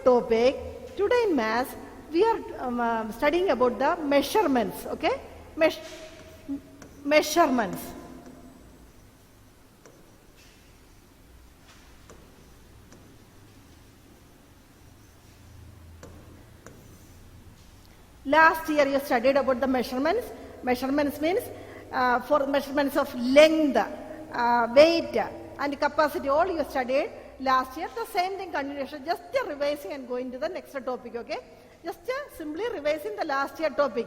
Topic. Today in maths, we are studying about the measurements, okay? Measurements. Last year you studied about the measurements. Measurements means for measurements of length, weight and capacity, all you studied last year. The same thing continuation, just revising and going to the next topic, okay? Just simply revising the last year topic.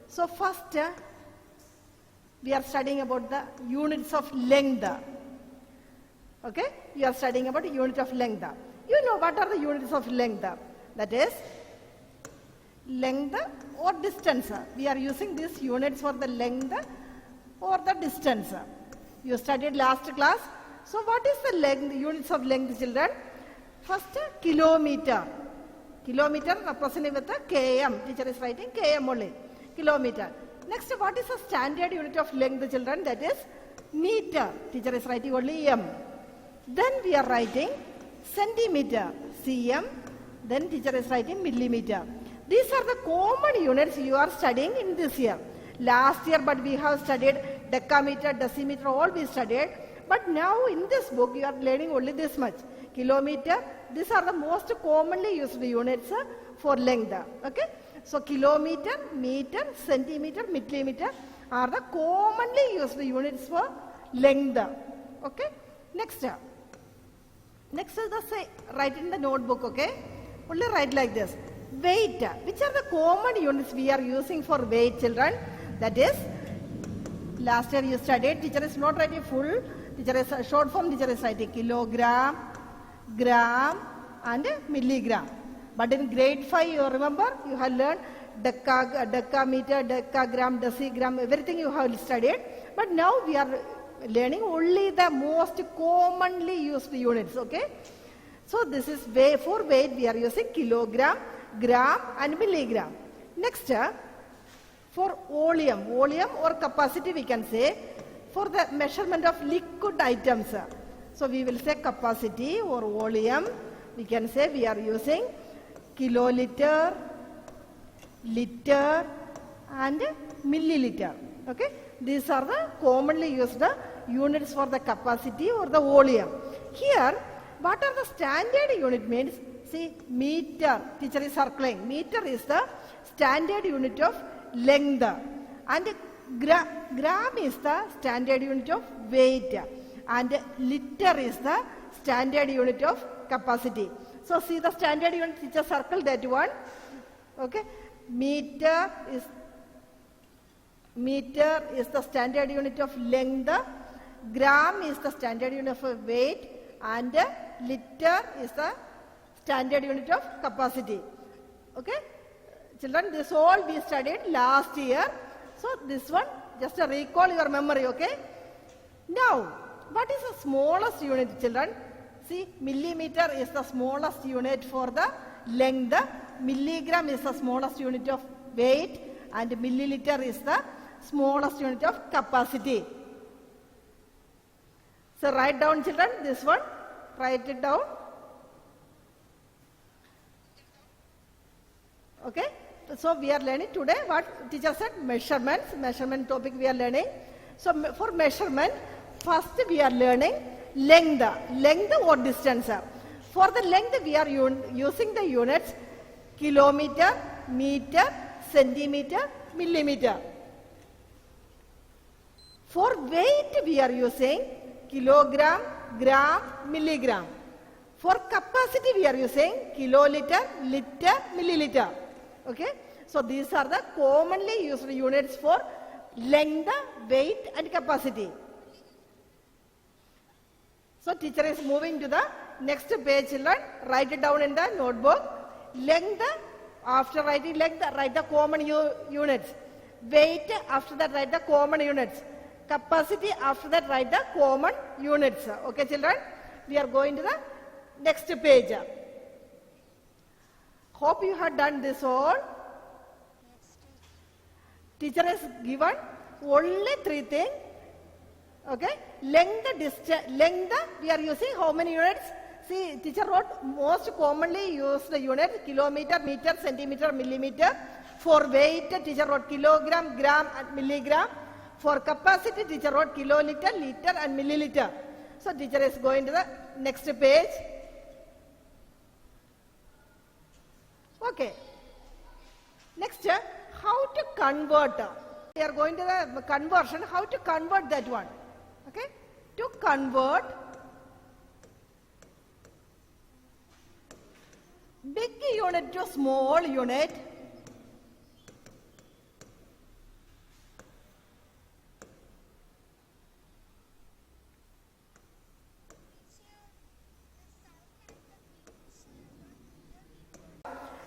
So first we are studying about the units of length, okay? You are studying about unit of length. You know what are the units of length? That is length or distance. We are using these units for the length or the distance. You studied last class. So what is the length, units of length, children? First, kilometer. Kilometer represented with the km. Teacher is writing km only. Kilometer. Next, what is the standard unit of length, children? That is meter. Teacher is writing only m. Then we are writing centimeter, cm. Then teacher is writing millimeter. These are the common units you are studying in this year. Last year, but we have studied decameter, decimeter, all we studied. But now in this book, you are learning only this much. Kilometer, these are the most commonly used units for length. Okay? So kilometer, meter, centimeter, millimeter are the commonly used units for length. Okay? Next is the say, write in the notebook, okay? Only write like this. Weight. Which are the common units we are using for weight, children? That is, last year you studied, teacher is not writing full, teacher is short form, teacher is writing kilogram, gram and milligram. But in grade 5, you remember, you have learned decameter, decagram, decigram, everything you have studied. But now we are learning only the most commonly used units, okay? So this is for weight, we are using kilogram, gram and milligram. Next, for volume or capacity we can say, for the measurement of liquid items. So we will say capacity or volume, we can say we are using kiloliter, liter and milliliter. Okay? These are the commonly used units for the capacity or the volume. Here, what are the standard unit means? See, meter, teacher is circling. Meter is the standard unit of length. And gram is the standard unit of weight. And liter is the standard unit of capacity. So see the standard unit, teacher circle that one. Okay. Meter is the standard unit of length. Gram is the standard unit of weight. And liter is the standard unit of capacity. Okay? Children, this all we studied last year. So this one, just to recall your memory, okay? Now, what is the smallest unit, children? See, millimeter is the smallest unit for the length. Milligram is the smallest unit of weight. And milliliter is the smallest unit of capacity. So write down, children, this one. Write it down. Okay. So we are learning today what teacher said, measurements. Measurement topic we are learning. So for measurement, first we are learning length. Length or distance. For the length we are using the units kilometer, meter, centimeter, millimeter. For weight we are using kilogram, gram, milligram. For capacity we are using kiloliter, liter, milliliter. Okay? So these are the commonly used units for length, weight and capacity. So teacher is moving to the next page, children. Write it down in the notebook. Length, after writing length, write the common units. Weight, after that write the common units. Capacity, after that write the common units. Okay, children? We are going to the next page. Hope you have done this all. Teacher has given only 3 things. Okay? Length, we are using how many units? see, teacher wrote most commonly used unit kilometer, meter, centimeter, millimeter. For weight, teacher wrote kilogram, gram and milligram. For capacity, teacher wrote kiloliter, liter and milliliter. So teacher is going to the next page. Okay. Next, how to convert. We are going to the conversion, how to convert that one. Okay. To convert big unit to small unit,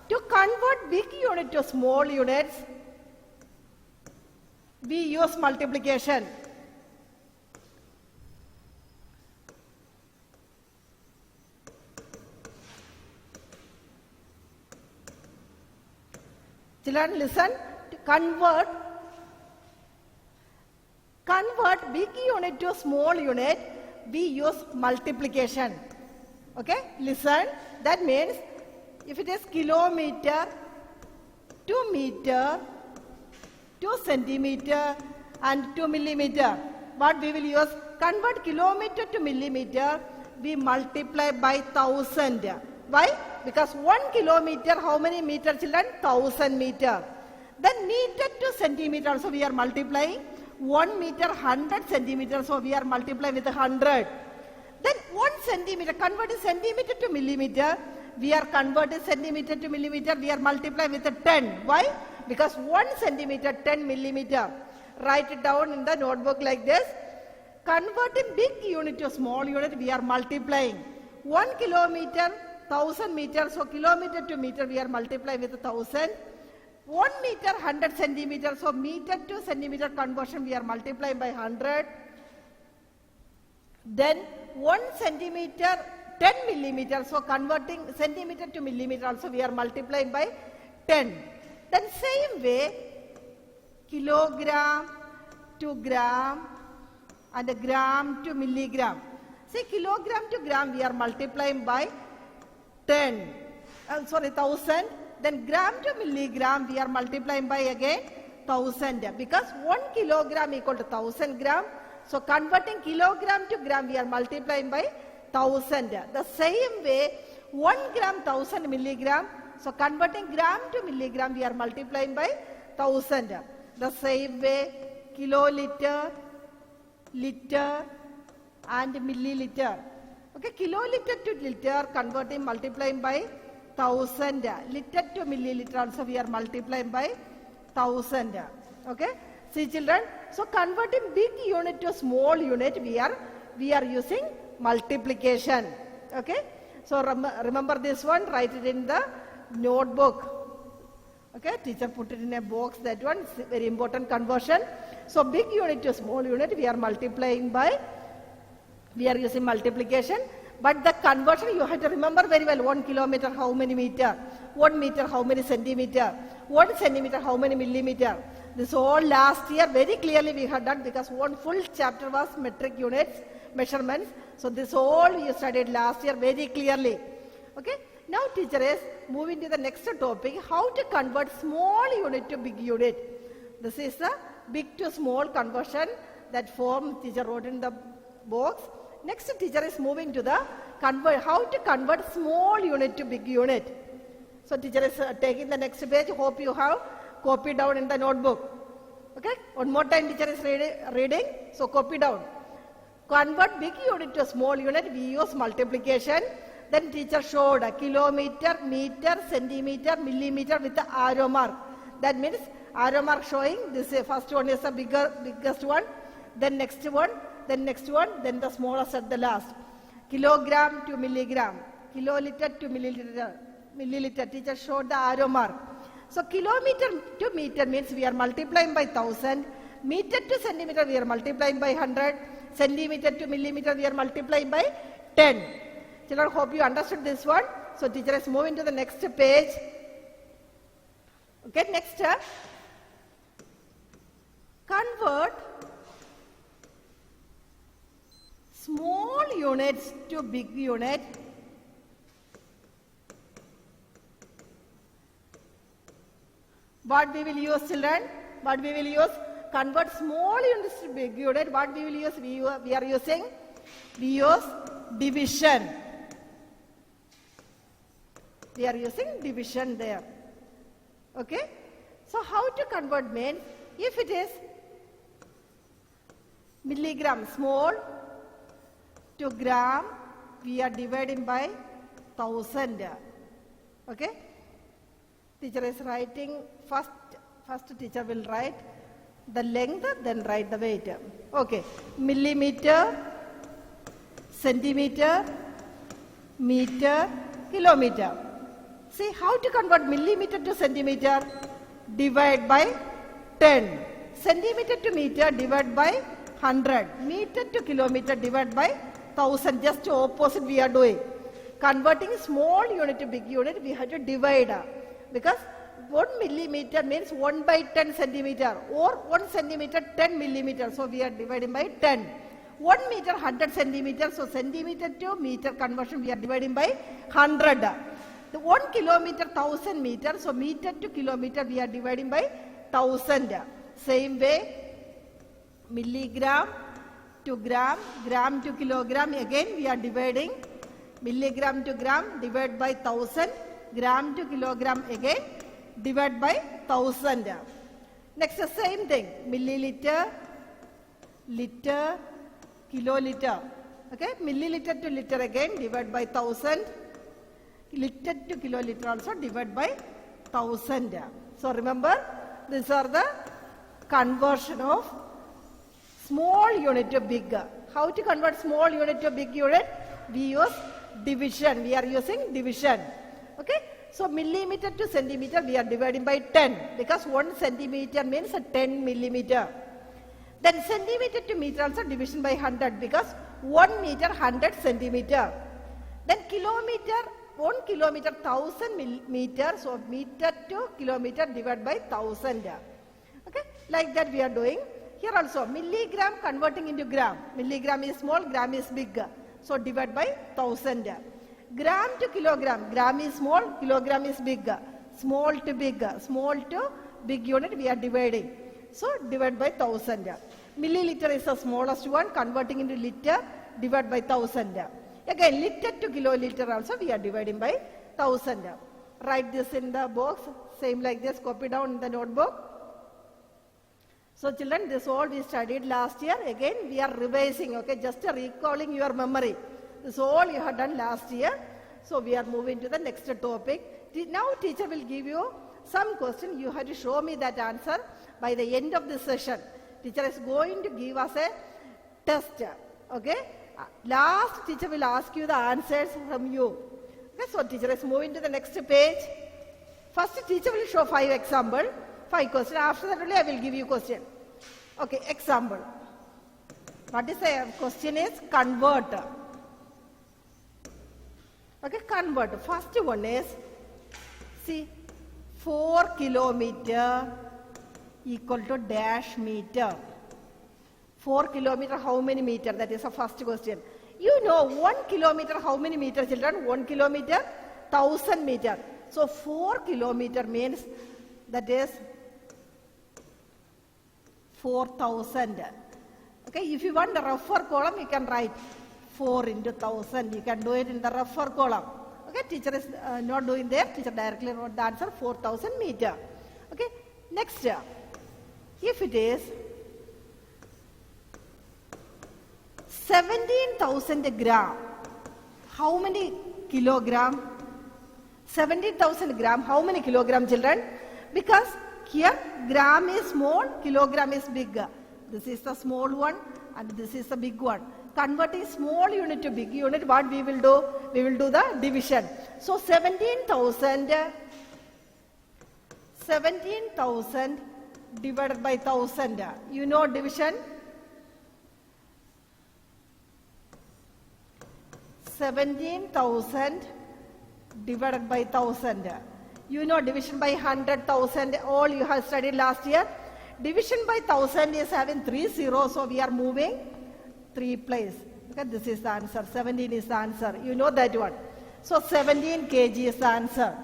to convert big unit to small units, we use multiplication. Children, listen. To convert big unit to small unit, we use multiplication. Okay, listen. That means if it is kilometer to meter, to centimeter and to millimeter, what we will use? Convert kilometer to millimeter, we multiply by 1000. Why? Because 1 kilometer, how many meter, children? 1000 meter. Then meter to centimeter also we are multiplying. 1 meter 100 centimeters, so we are multiplying with 100. Then 1 centimeter, converting centimeter to millimeter, we are converting centimeter to millimeter, we are multiplying with 10. Why? Because 1 centimeter 10 millimeter. Write it down in the notebook like this. Converting big unit to small unit, we are multiplying. 1 kilometer 1000 meters, so kilometer to meter we are multiplying with 1000. 1 meter 100 centimeters, so meter to centimeter conversion we are multiplying by 100. Then 1 centimeter 10 millimeters, so converting centimeter to millimeter also we are multiplying by 10. Then same way, kilogram to gram and gram to milligram. See, kilogram to gram we are multiplying by 1000. Then gram to milligram we are multiplying by again 1000. Because 1 kilogram equal to 1000 gram. So converting kilogram to gram we are multiplying by 1000. The same way 1 gram 1000 milligram. So converting gram to milligram we are multiplying by 1000. The same way kiloliter, liter and milliliter. Okay, kiloliter to liter converting multiplying by 1000. Liter to milliliter also we are multiplying by 1000. Okay, see children, so converting big unit to small unit we are using multiplication. Okay, so remember this one, write it in the notebook. Okay, teacher put it in a box, that one is very important conversion. So big unit to small unit we are multiplying by, we are using multiplication. But the conversion you have to remember very well. 1 kilometer how many meter, 1 meter how many centimeter, 1 centimeter how many millimeter. This all last year very clearly we had done, because one full chapter was metric units, measurements. So this all you studied last year very clearly. Okay. Now teacher is moving to the next topic, how to convert small unit to big unit. This is the big to small conversion, that form teacher wrote in the box. Next teacher is moving to the how to convert small unit to big unit. So teacher is taking the next page. Hope you have copied down in the notebook. Okay, one more time teacher is reading. So copy down. Convert big unit to small unit, we use multiplication. Then teacher showed a kilometer, meter, centimeter, millimeter with the arrow mark. That means arrow mark showing this first one is the biggest one, then next one, then next one, then the smallest at the last. Kilogram to milligram, kiloliter to milliliter. Teacher showed the arrow mark. So kilometer to meter means we are multiplying by 1000. Meter to centimeter we are multiplying by 100. Centimeter to millimeter we are multiplying by 10. Children, hope you understood this one. So teacher is moving to the next page. Okay, next. Convert small units to big unit What we will use, children? What we will use? Convert small units to big unit. What we will use? We are using? We use division. We are using division there. Okay? So how to convert means, if it is milligram small to gram, we are dividing by 1000. Okay? Teacher is writing, first teacher will write the length, then write the weight. Okay. Millimeter, centimeter, meter, kilometer. See how to convert millimeter to centimeter? Divide by 10. Centimeter to meter, divide by 100. Meter to kilometer, divide by 1000. Just opposite we are doing. Converting small unit to big unit, we have to divide. Because 1 millimeter means 1 by 10 centimeter, or 1 centimeter 10 millimeter. So we are dividing by 10. 1 meter 100 centimeters. So centimeter to meter conversion we are dividing by 100. The 1 kilometer 1000 meters. So meter to kilometer we are dividing by 1000. Same way, milligram to gram, gram to kilogram. Again we are dividing. Milligram to gram, divide by 1000. Gram to kilogram, again divide by 1000. Next, the same thing. Milliliter, liter, kiloliter. Okay, milliliter to liter again divide by 1000. Liter to kiloliter also divide by 1000. So remember, these are the conversion of small unit to big. How to convert small unit to big unit? We use division. We are using division. Okay, so millimeter to centimeter we are dividing by 10, because 1 centimeter means 10 millimeter. Then centimeter to meter also division by 100, because 1 meter 100 centimeter. Then kilometer, 1 kilometer 1000 meter, so meter to kilometer divided by 1000. Okay, like that we are doing. Here also milligram converting into gram. Milligram is small, gram is big. So divide by 1000. Gram to kilogram, gram is small, kilogram is big. Small to big, small to big unit we are dividing. So divide by 1000. Milliliter is the smallest one, converting into liter, divide by 1000. Again, liter to kiloliter also we are dividing by 1000. Write this in the box, same like this, copy down in the notebook. So children, this all we studied last year. Again, we are revising, okay, just recalling your memory. This is all you have done last year. So we are moving to the next topic. Now teacher will give you some question. You have to show me that answer by the end of the session. Teacher is going to give us a test. Okay. Last teacher will ask you the answers from you. Okay, so teacher is moving to the next page. First teacher will show 5 examples, 5 questions. After that only I will give you question. Okay, example. What is the question is convert. Okay, convert. First one is, see, 4 kilometer equal to dash meter. 4 kilometer, how many meter? That is the first question. You know 1 kilometer, how many meter, children? 1 kilometer, 1000 meter. So 4 kilometer means that is 4000. Okay, if you want the rougher column, you can write 4 into 1000. You can do it in the rougher column. Okay, teacher is not doing there. Teacher directly wrote the answer 4000 meter. Okay, next, if it is 17,000 gram, how many kilogram? 17,000 gram, how many kilogram, children? Because here gram is small, kilogram is big. This is the small one and this is the big one. Converting small unit to big unit, what we will do? We will do the division. So 17,000 divided by 1000. You know division? 17,000 divided by 1000. You know division by 100,000, all you have studied last year. Division by 1000 is having 3 zeros, so we are moving 3 place. Okay, this is the answer. 17 is the answer. You know that one. So 17 kg is the answer.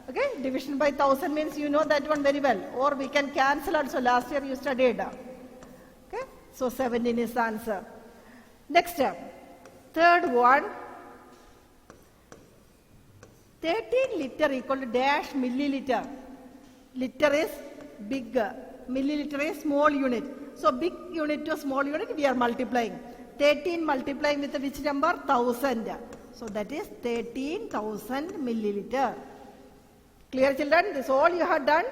Okay, division by 1000 means you know that one very well. Or we can cancel also. Last year you studied. Okay, so 17 is the answer. Next, third one. 13 liter equal to dash milliliter. Liter is big, milliliter is small unit. So big unit to small unit we are multiplying. 13 multiplying with which number? 1000. So that is 13,000 milliliter. Clear, children? This all you have done.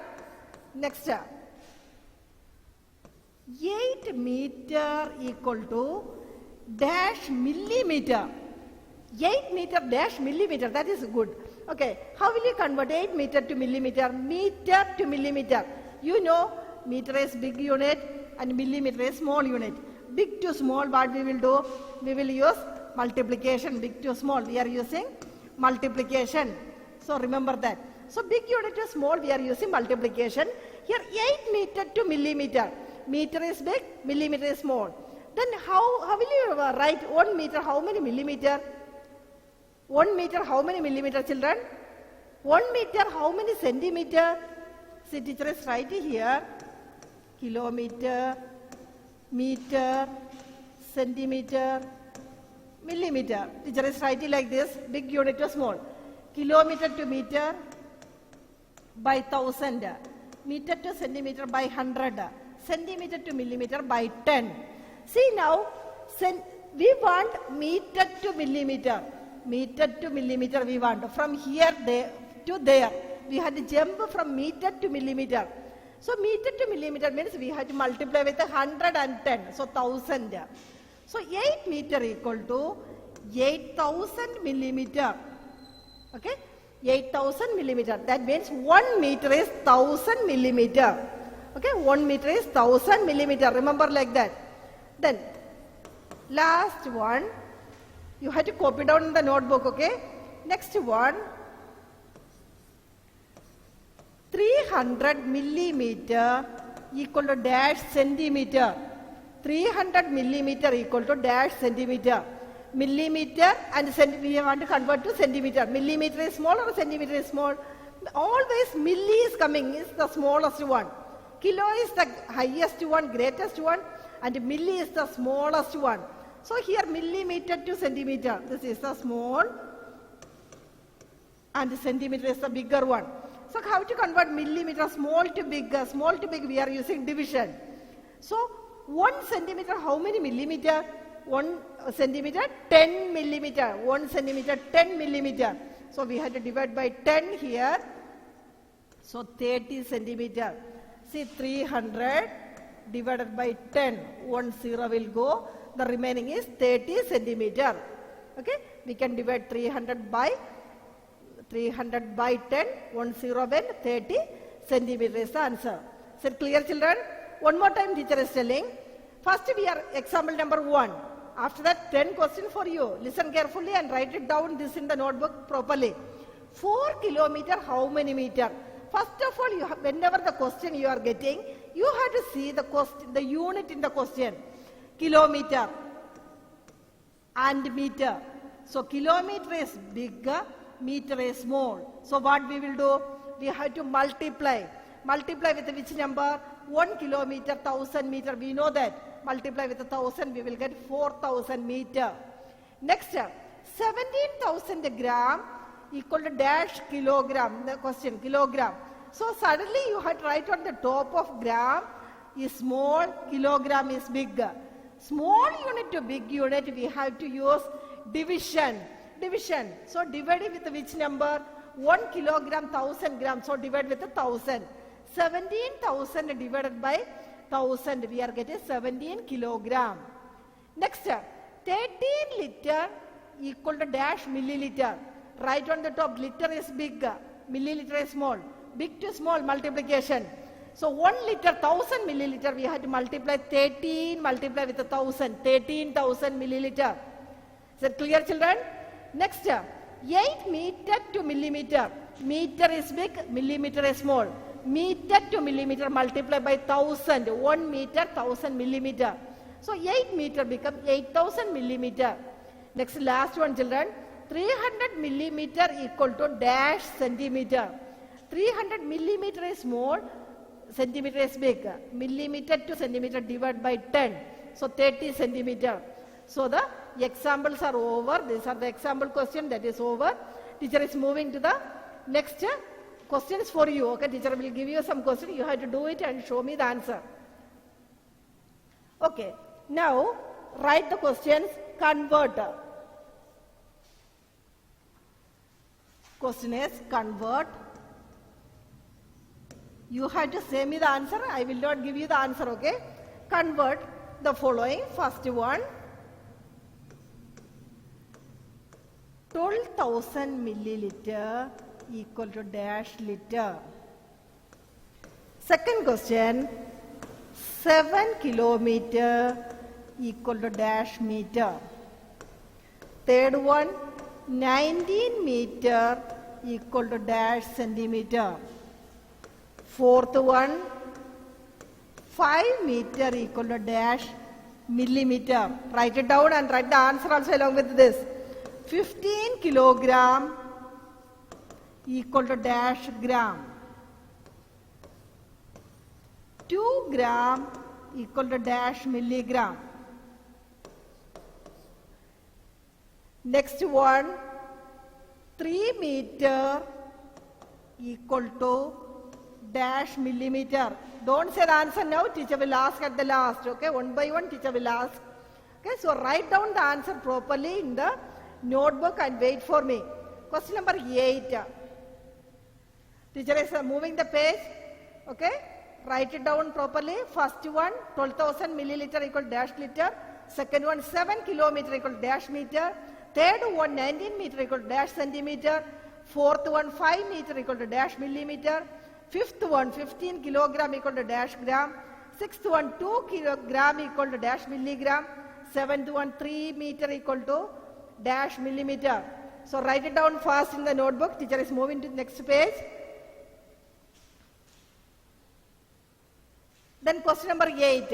Next, 8 meter equal to dash millimeter. 8 meter dash millimeter, that is good. Okay, how will you convert 8 meter to millimeter? Meter to millimeter. You know, meter is big unit and millimeter is small unit. Big to small, what we will do? We will use multiplication. Big to small, we are using multiplication. So remember that. So big unit to small, we are using multiplication. Here 8 meter to millimeter. Meter is big, millimeter is small. Then how will you write 1 meter? How many millimeter? 1 meter, how many millimeter, children? 1 meter, how many centimeter? See, teacher is writing here. Kilometer, meter, centimeter, millimeter. Teacher is writing like this, big unit to small. Kilometer to meter by 1000. Meter to centimeter by 100. Centimeter to millimeter by 10. See now, we want meter to millimeter. Meter to millimeter we want. From here to there. We had to jump from meter to millimeter. So meter to millimeter means we had to multiply with 110. So 1000. So 8 meter equal to 8000 millimeter. Okay? 8000 millimeter. That means 1 meter is 1000 millimeter. Okay? 1 meter is 1000 millimeter. Remember like that. Then last one. You have to copy down in the notebook, okay? Next one. 300 millimeter equal to dash centimeter. 300 millimeter equal to dash centimeter. Millimeter and we want to convert to centimeter. Millimeter is small or centimeter is small? Always milli is coming, is the smallest one. Kilo is the highest one, greatest one, and milli is the smallest one. So here millimeter to centimeter, this is the small and centimeter is the bigger one. So how to convert millimeter small to big we are using division. So 1 centimeter how many millimeter? 1 centimeter 10 millimeter. 1 centimeter 10 millimeter. So we have to divide by 10 here. So 30 centimeter. See 300 divided by 10. 1 0 will go. The remaining is 30 centimeter. Okay, we can divide 300 by 10, 1 0 when 30 centimeter is the answer. Is it clear, children? One more time teacher is telling. First we are example number 1. After that 10 questions for you. Listen carefully and write it down this in the notebook properly. 4 kilometer how many meter? First of all, whenever the question you are getting, you have to see the unit in the question. Kilometer and meter. So kilometer is bigger, meter is small. So what we will do? We have to multiply. Multiply with which number? 1 kilometer, 1000 meter. We know that. Multiply with 1000, we will get 4000 meter. Next, 17,000 gram equal to dash kilogram. The question, kilogram. So suddenly you have to write on the top of gram is small, kilogram is big. Small unit to big unit, we have to use division. Division. So dividing with which number? 1 kilogram, 1000 grams. So divide with 1000. 17,000 divided by 1000. We are getting 17 kilogram. Next, 13 liter equal to dash milliliter. Right on the top, liter is big, milliliter is small. Big to small multiplication. So 1 liter, 1000 milliliter, we have to multiply 13, multiply with 1000, 13,000 milliliter. Is that clear, children? Next, 8 meter to millimeter. Meter is big, millimeter is small. Meter to millimeter multiply by 1000. 1 meter, 1000 millimeter. So 8 meter becomes 8000 millimeter. Next, last one, children. 300 millimeter equal to dash centimeter. 300 millimeter is small, centimeter is big. Millimeter to centimeter divided by 10. So 30 centimeter. So the examples are over. These are the example question that is over. Teacher is moving to the next questions for you. Okay, teacher will give you some question. You have to do it and show me the answer. Okay, now write the questions, convert. Question is convert. You have to say me the answer. I will not give you the answer, okay? Convert the following. First one, 12,000 milliliter equal to dash liter. Second question, 7 kilometer equal to dash meter. Third one, 19 meter equal to dash centimeter. Fourth one, 5 meter equal to dash millimeter. Write it down and write the answer also along with this. 15 kilogram equal to dash gram. 2 gram equal to dash milligram. Next one, 3 meter equal to dash millimeter. Don't say the answer now, teacher will ask at the last, okay? One by one teacher will ask. Okay, so write down the answer properly in the notebook and wait for me. Question number 8. Teacher is moving the page, okay? Write it down properly. First one, 12,000 milliliter equal to dash liter. Second one, 7 kilometer equal to dash meter. Third one, 19 meter equal to dash centimeter. Fourth one, 5 meter equal to dash millimeter. Fifth one, 15 kilogram equal to dash gram. Sixth one, 2 kilogram equal to dash milligram. Seventh one, 3 meter equal to dash millimeter. So write it down fast in the notebook. Teacher is moving to the next page. Then question number 8.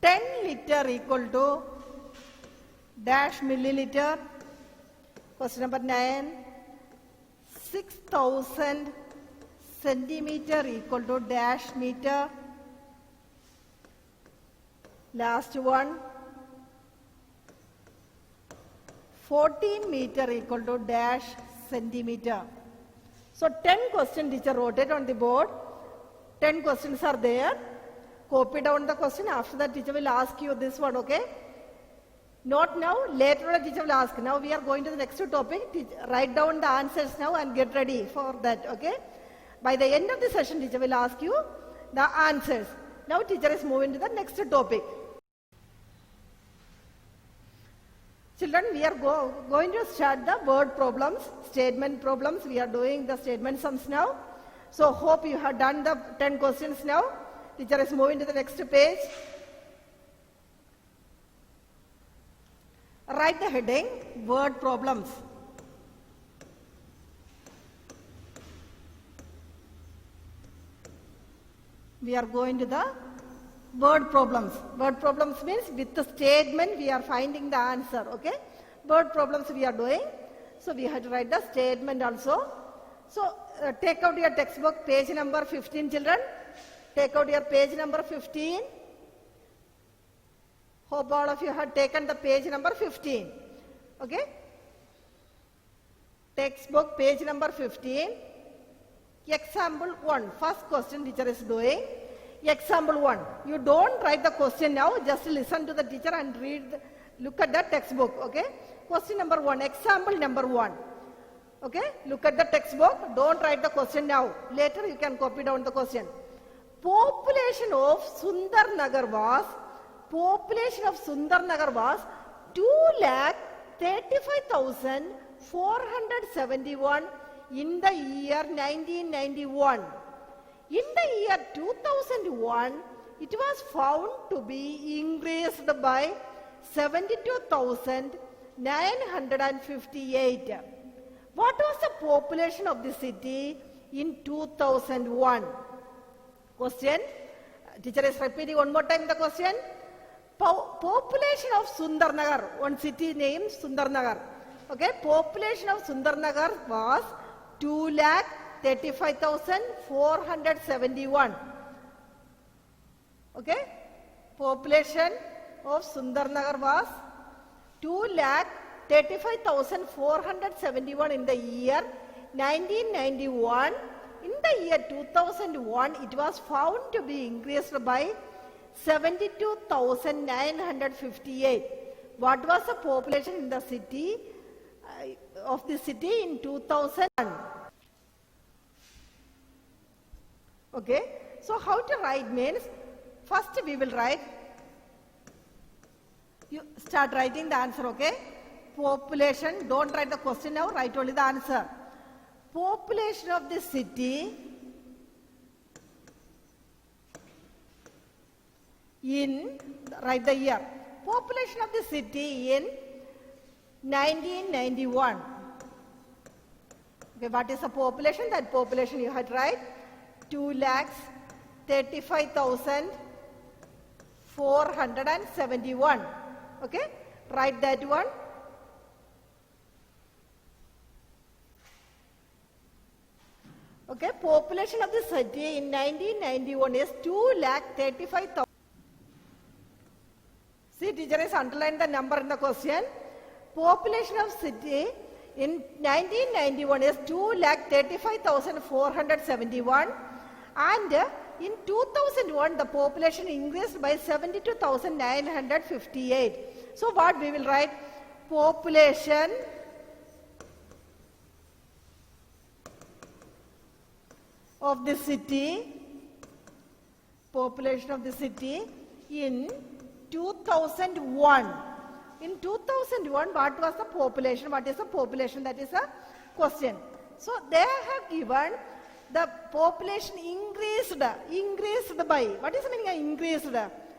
Ten liter equal to dash milliliter. Question number 9. 6,000 centimeter equal to dash meter. Last one. 14 meter equal to dash centimeter. So 10 questions teacher wrote it on the board. 10 questions are there. Copy down the question. After that teacher will ask you this one, okay? Not now, later on teacher will ask. Now we are going to the next topic. Write down the answers now and get ready for that, okay? By the end of the session teacher will ask you the answers. Now teacher is moving to the next topic. Children, we are going to start the word problems, statement problems. We are doing the statement sums now. So hope you have done the 10 questions now. Teacher is moving to the next page. Write the heading, word problems. We are going to the word problems. Word problems means with the statement we are finding the answer, okay? Word problems we are doing. So we have to write the statement also. So take out your textbook, page number 15, children. Take out your page number 15. Hope all of you have taken the page number 15. Okay? Textbook, page number 15. Example 1. First question teacher is doing. Example 1. You don't write the question now. Just listen to the teacher and read. Look at the textbook. Okay? Question number 1. Example number 1. Okay? Look at the textbook. Don't write the question now. Later you can copy down the question. Population of Sundarnagar was 2,35,471 in the year 1991. In the year 2001, it was found to be increased by 72,958. What was the population of the city in 2001? Question. Teacher is repeating one more time the question. Population of Sundarnagar, one city named Sundarnagar. Okay, population of Sundarnagar was 2,35,471. Okay, population of Sundarnagar was 2,35,471 in the year 1991. In the year 2001, it was found to be increased by 72,958. What was the population in the city of the city in 2001? Okay, so how to write means, first we will write, you start writing the answer, okay? Population, don't write the question now, write only the answer. Population of the city in, write the year. Population of the city in 1991. Okay, what is the population? That population you had write 2,35,471. Okay, write that one. Okay, population of the city in 1991 is 2,35,000. See, teacher has underlined the number in the question. Population of city in 1991 is 2,35,471, and in 2001 the population increased by 72,958. So what we will write? Population of the city, population of the city in 2001. In 2001, what was the population? What is the population? That is a question. So they have given the population increased by. What is the meaning of increased?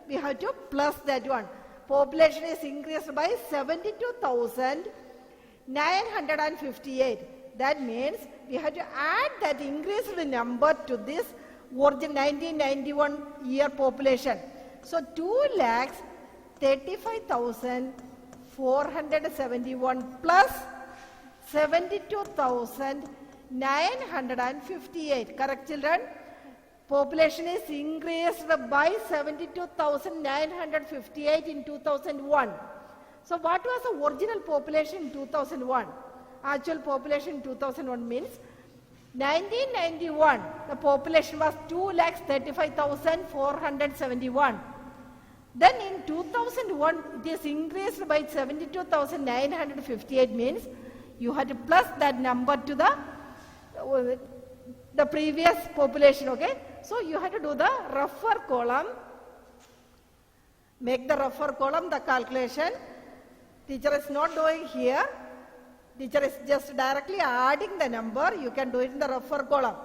We have to plus that one. Population is increased by 72,958. That means we have to add that increased number to this original 1991 year population. So 2,35,471 plus 72,958. Correct, children? Population is increased by 72,958 in 2001. So what was the original population in 2001? Actual population in 2001 means 1991 the population was 2,35,471. Then in 2001 it is increased by 72,958 means you had to plus that number to the previous population, okay? So you have to do the rougher column, make the rougher column the calculation. Teacher is not doing here. Teacher is just directly adding the number. You can do it in the rougher column.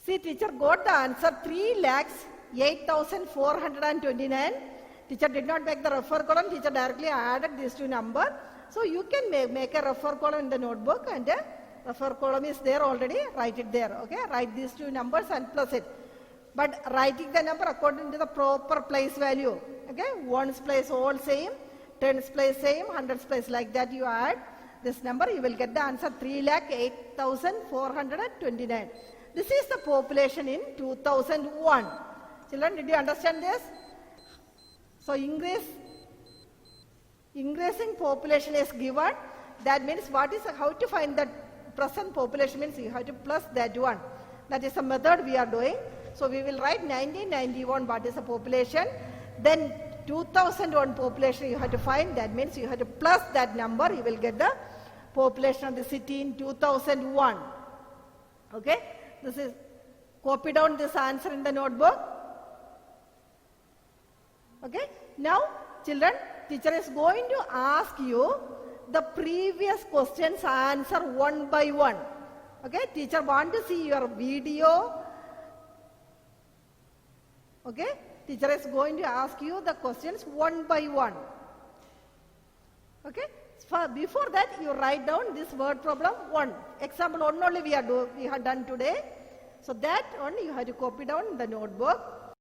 See, teacher got the answer 3,08,429. Teacher did not make the rougher column. Teacher directly added these two numbers. So you can make a rougher column in the notebook, and rougher column is there already. Write it there. Okay, write these two numbers and plus it. But writing the number according to the proper place value. Okay, ones place all same, tens place same, hundreds place, like that you add this number. You will get the answer 3,08,429. This is the population in 2001. Children, did you understand this? So increasing population is given. That means how to find the present population means you have to plus that one. That is the method we are doing. So we will write 1991 what is the population. Then 2001 population you have to find. That means you have to plus that number. You will get the population of the city in 2001. Okay. This is, copy down this answer in the notebook. Okay. Now, children, teacher is going to ask you the previous questions answer one by one. Okay. Teacher want to see your video. Okay. Teacher is going to ask you the questions one by one. Okay. Before that, you write down this word problem 1. Example 1 only we have done today. So that one you have to copy down in the notebook.